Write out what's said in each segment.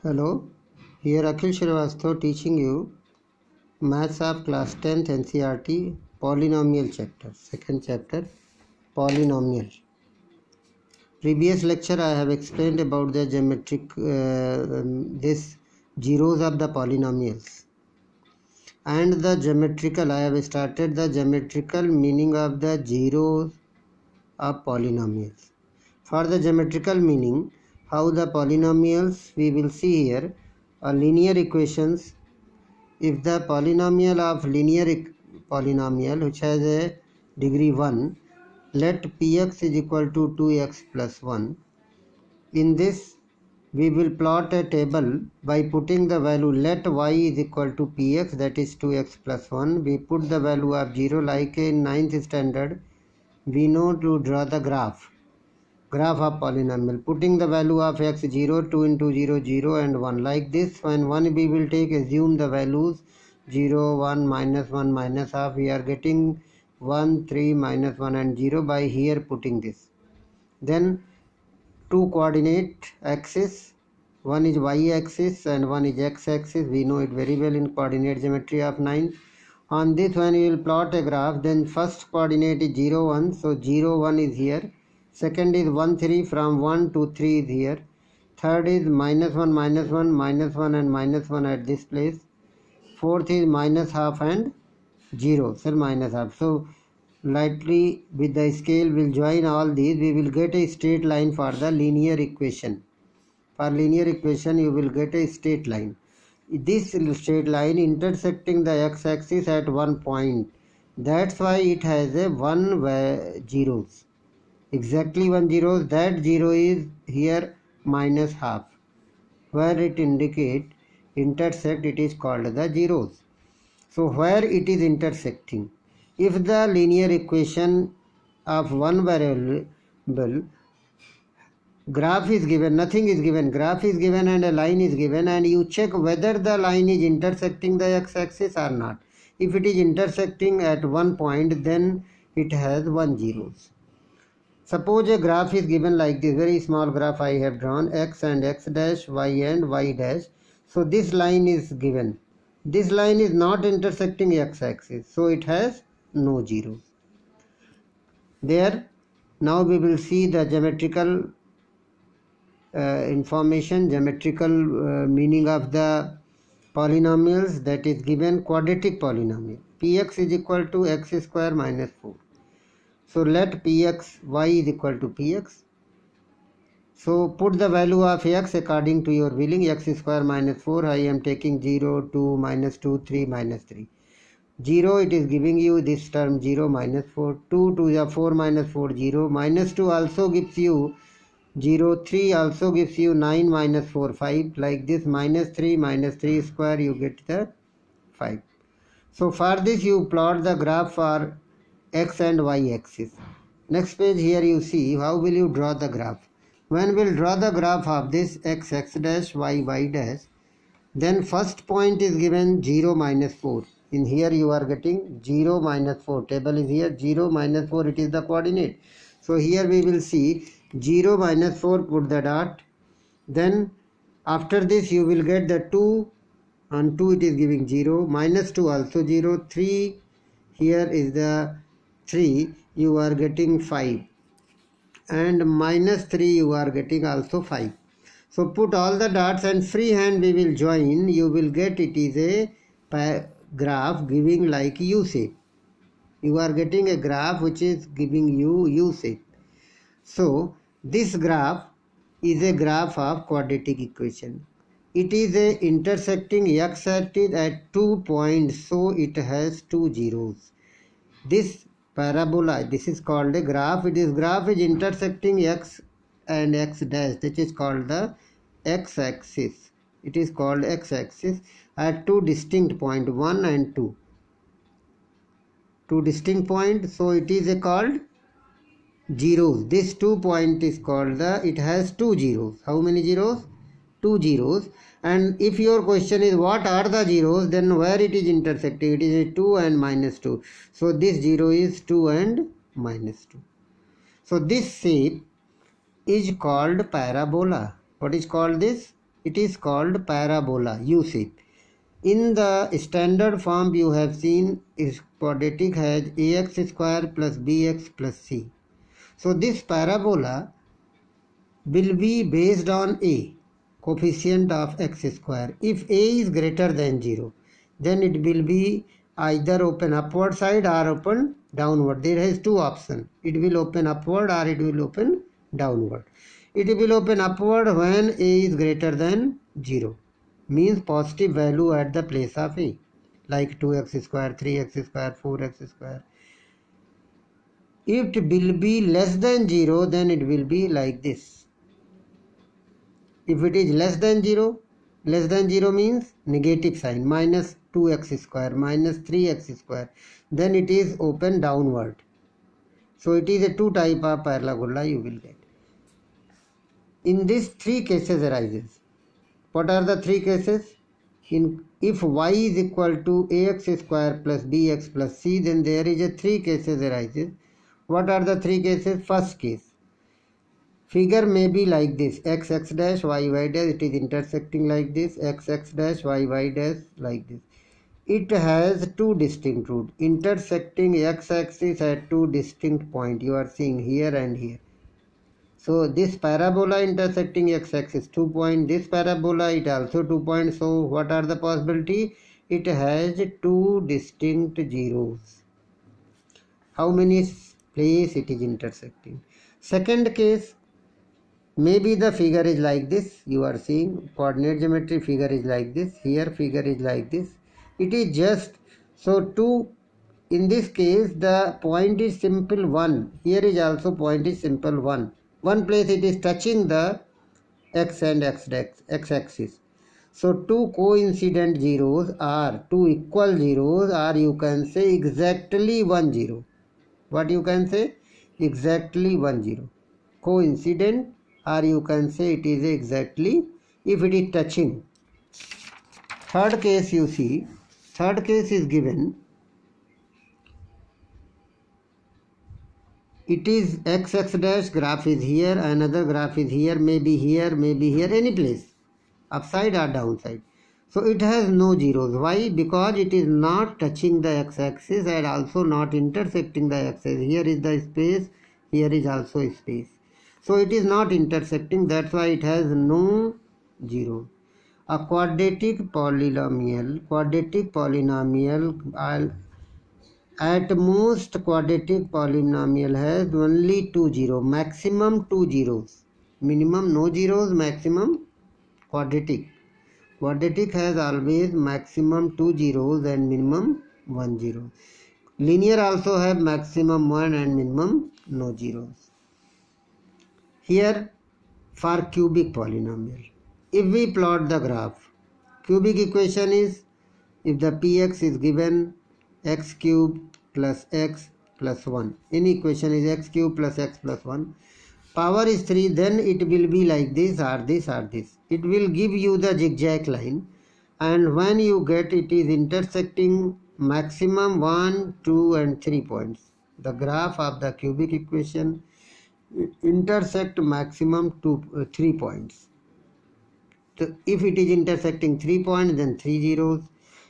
Hello, here Akhil Shrivastava teaching you Maths of class 10th NCERT Polynomial chapter, second chapter, Polynomial. Previous lecture I have explained about the geometric, this zeros of the polynomials. And the geometrical, I have started the geometrical meaning of the zeros of polynomials. For the geometrical meaning, how the polynomials we will see here are linear equations. If the polynomial of linear polynomial which has a degree 1, let px is equal to 2x plus 1. In this we will plot a table by putting the value let y is equal to px, that is 2x plus 1. We put the value of 0 like in 9th standard. We know to draw the graph of polynomial, putting the value of x 0, 2 into 0, 0 and 1 like this. When 1 we will take, assume the values 0, 1, minus half. We are getting 1, 3, minus 1 and 0 by here putting this. Then two coordinate axis, one is y axis and one is x axis. We know it very well in coordinate geometry of 9. On this one we will plot a graph. Then first coordinate is 0, 1. So 0, 1 is here. Second is 1, 3, from 1 to 3 is here. Third is minus 1, minus 1, minus 1 and minus 1 at this place. Fourth is minus half and 0, so minus half. So lightly with the scale will join all these. We will get a straight line for the linear equation. For linear equation you will get a straight line. This straight line intersecting the x-axis at one point. That's why it has a 1 zeros. Exactly 1 zeros. That 0 is here minus half. Where it indicate intersect, it is called the zeros. So where it is intersecting, if the linear equation of one variable graph is given, nothing is given, graph is given and a line is given, and you check whether the line is intersecting the x-axis or not. If it is intersecting at one point, then it has 1 zeros. Suppose a graph is given like this, very small graph I have drawn, x and x dash, y and y dash. So this line is given. This line is not intersecting x-axis, so it has no zeros. There, now we will see the geometrical information, geometrical meaning of the polynomials, that is given quadratic polynomial. Px is equal to x square minus 4. So let px, y is equal to px. So put the value of x according to your willing. X square minus 4, I am taking 0, 2, minus 2, 3, minus 3. 0, it is giving you this term 0, minus 4. 2 to the 4 minus 4, 0. Minus 2 also gives you 0. 3 also gives you 9 minus 4, 5. Like this, minus 3 square, you get the 5. So for this you plot the graph for x and y axis. Next page, here you see how will you draw the graph. When we will draw the graph of this x dash, y dash, then first point is given 0 minus 4. In here you are getting 0 minus 4. Table is here, 0 minus 4, it is the coordinate. So here we will see 0 minus 4, put the dot. Then after this you will get the 2. On 2 it is giving 0. Minus 2 also 0. 3, here is the 3, you are getting 5. And minus 3 you are getting also 5. So put all the dots and freehand we will join. You will get it is a graph giving like U shape. You are getting a graph which is giving you U shape. So this graph is a graph of quadratic equation. It is a intersecting x-axis at 2 points, so it has 2 zeros. This parabola, this is called a graph. This graph is intersecting x and x dash, which is called the x-axis. It is called x-axis at 2 distinct points, 1 and 2. 2 distinct points, so it is called zeros. This 2 point is called it has 2 zeros. How many zeros? 2 zeros. And if your question is what are the zeros, then where it is intersecting, it is 2 and minus 2. So this 0 is 2 and minus 2. So this shape is called parabola. What is called this? It is called parabola, U-shape. In the standard form you have seen is quadratic has ax square plus bx plus c. So this parabola will be based on a coefficient of x square. If a is greater than 0, then it will be either open upward side or open downward. There is two options. It will open upward or it will open downward. It will open upward when a is greater than 0. Means positive value at the place of a, like 2x square, 3x square, 4x square. If it will be less than 0, then it will be like this. If it is less than 0 means negative sign, minus 2x square, minus 3x square, then it is open downward. So it is a two type of parabola you will get. In these three cases arises. What are the three cases? If y is equal to ax square plus bx plus c, then there is a three cases arises. What are the three cases? First case, figure may be like this, x dash y dash, it is intersecting like this, x dash y dash like this. It has two distinct routes, intersecting x-axis at two distinct points. You are seeing here and here. So this parabola intersecting x-axis 2 points, this parabola it also 2 points. So what are the possibility? It has two distinct zeros. How many place it is intersecting? Second case, maybe the figure is like this. You are seeing coordinate geometry figure is like this. Here figure is like this. It is just so two. In this case the point is simple 1. Here is also point is simple 1. One place it is touching the x and x-axis. So two coincident zeros are two equal zeros, or you can say exactly 1 0. What you can say? Exactly 1 0. Coincident, or you can say it is exactly if it is touching. Third case you see. Third case is given. It is x dash, graph is here, another graph is here, maybe here, any place, upside or downside. So it has no zeros. Why? Because it is not touching the x-axis and also not intersecting the axis. Here is the space, here is also space. So it is not intersecting, that's why it has no zero. A quadratic polynomial at most quadratic polynomial has only 2 zeros, maximum 2 zeros, minimum no zeros, maximum quadratic. Quadratic has always maximum 2 zeros and minimum 1 zero. Linear also have maximum 1 and minimum no zeros. Here for cubic polynomial, if we plot the graph, cubic equation is, if the px is given x cube plus x plus 1. Any equation is x cube plus x plus 1. Power is 3, then it will be like this or this or this. It will give you the zigzag line, and when you get it is intersecting maximum 1, 2 and 3 points. The graph of the cubic equation intersect maximum 3 points. So if it is intersecting 3 points, then 3 zeros.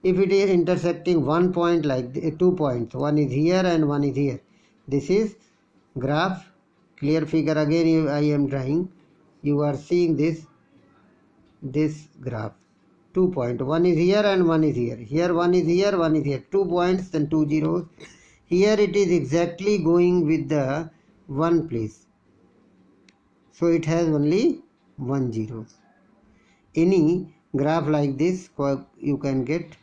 If it is intersecting 1 point, like 2 points, one is here and one is here. This is graph. Clear figure again I am drawing. You are seeing this graph. 2 points. One is here and one is here. Here one is here, one is here. 2 points, then 2 zeros. Here it is exactly going with the one place. So it has only 1 zero. Any graph like this you can get.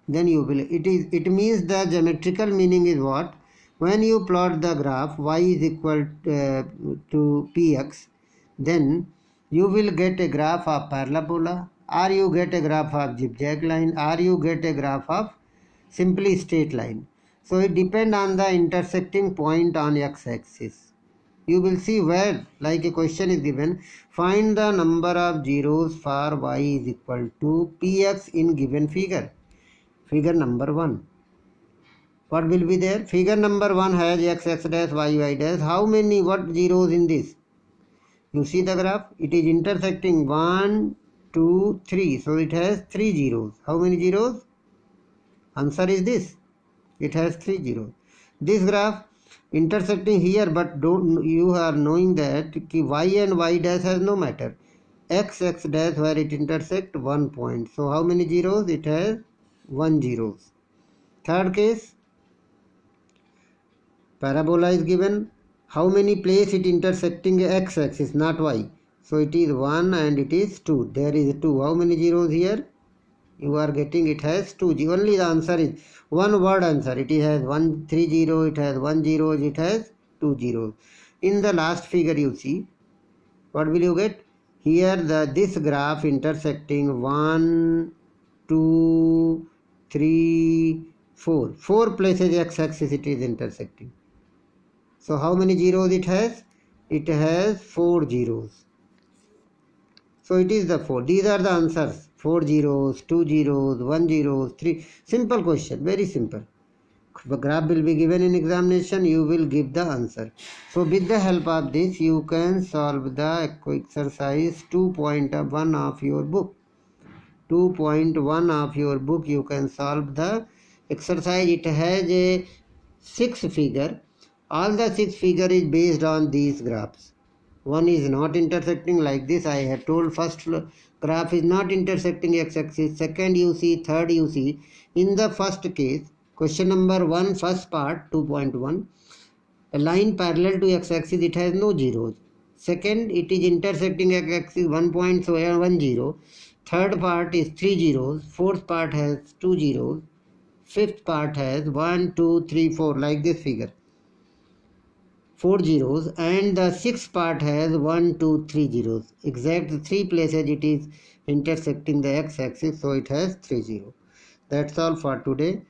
Then you will, it means the geometrical meaning is what? When you plot the graph y is equal to px, then you will get a graph of parabola, or you get a graph of zigzag line, or you get a graph of simply straight line. So it depends on the intersecting point on x-axis. You will see where, like a question is given, find the number of zeros for y is equal to px in given figure. Figure number 1. What will be there? Figure number 1 has x dash, y dash. How many, what zeros in this? You see the graph? It is intersecting 1, 2, 3. So it has 3 zeros. How many zeros? Answer is this. It has 3 zeros. This graph intersecting here, but you are knowing that y and y dash has no matter. X dash where it intersect 1 point. So how many zeros? It has 1 zeros. Third case, parabola is given. How many place it intersecting x axis, not y? So it is 1 and it is 2. There is 2. How many zeros here? You are getting it has 2. Only the answer is one word answer. It has 1 3 0. It has 1 0. It has 2 zeros. In the last figure you see, what will you get? Here this graph intersecting 1, 2, 3, 4. 4 places x axis it is intersecting. So how many zeros it has? It has 4 zeros. So it is the 4. These are the answers. 4 zeros, 2 zeros, 1 zeros, 3. Simple question. Very simple. The graph will be given in examination. You will give the answer. So with the help of this, you can solve the exercise 2.1 of your book. 2.1 of your book. You can solve the exercise. It has a 6 figure. All the 6 figure is based on these graphs. One is not intersecting like this. I have told first graph is not intersecting x-axis. Second you see, third you see. In the first case, question number 1, first part, 2.1. A line parallel to x-axis, it has no zeros. Second, it is intersecting x-axis 1 point, so 1 zero. Third part is 3 zeros. Fourth part has 2 zeros. Fifth part has 1, 2, 3, 4, like this figure. 4 zeros, and the sixth part has 1, 2, 3 zeros. Exact 3 places it is intersecting the x-axis, so it has 3 zeros. That's all for today.